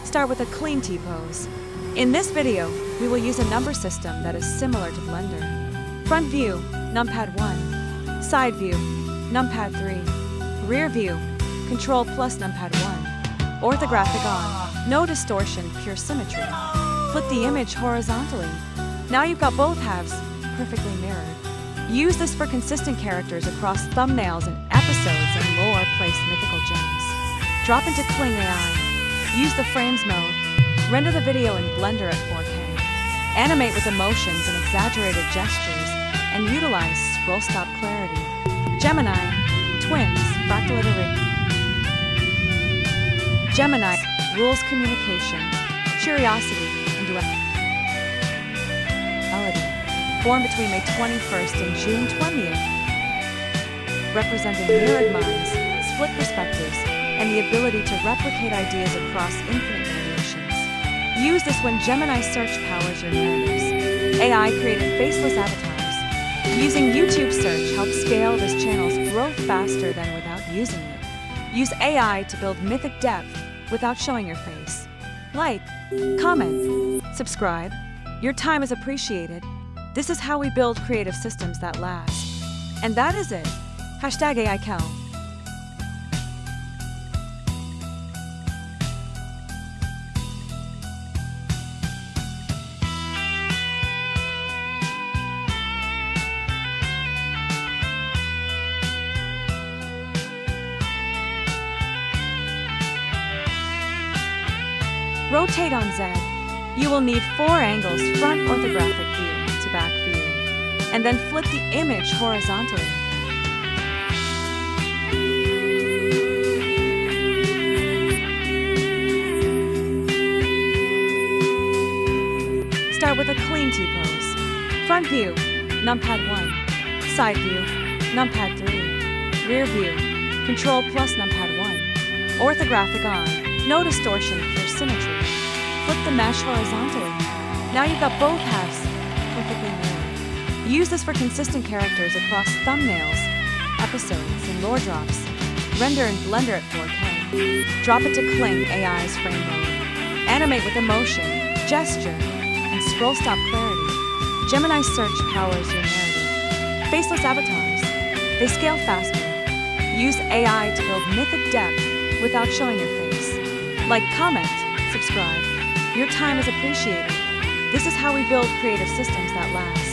Start with a clean T-pose. In this video, we will use a number system that is similar to Blender. Front view, numpad 1. Side view, numpad 3. Rear view, Control plus numpad 1. Orthographic on, no distortion, pure symmetry. Flip the image horizontally. Now you've got both halves perfectly mirrored. Use this for consistent characters across thumbnails and episodes and lore, place mythical gems. Drop into Kling AI. Use the frames mode. Render the video in Blender at 4K. Animate with emotions and exaggerated gestures, and utilize scroll stop clarity. Gemini, twins, fractal iteration. Gemini rules communication, curiosity, and duality. Born between May 21st and June 20th, representing mirrored minds, split perspectives, and the ability to replicate ideas across infinite variations. Use this when Gemini search powers your narratives. AI created faceless avatars. Using YouTube search helps scale this channel's growth faster than without using it. Use AI to build mythic depth without showing your face. Like, comment, subscribe. Your time is appreciated. This is how we build creative systems that last. And that is it. #aikel. Rotate on Z. You will need 4 angles: front orthographic view to back view, and then flip the image horizontally. Start with a clean T-pose. Front view, numpad 1. Side view, numpad 3. Rear view, Control plus numpad 1. Orthographic on, no distortion, pure symmetry. Flip the mesh horizontally. Now you've got both halves perfectly mirrored. Use this for consistent characters across thumbnails, episodes, and lore drops. Render in Blender at 4K. Drop it to Kling AI's frame mode. Animate with emotion, gesture, and scroll stop clarity. Gemini search powers your narrative. Faceless avatars. They scale faster. Use AI to build mythic depth without showing your face. Like, comment, subscribe. Your time is appreciated. This is how we build creative systems that last.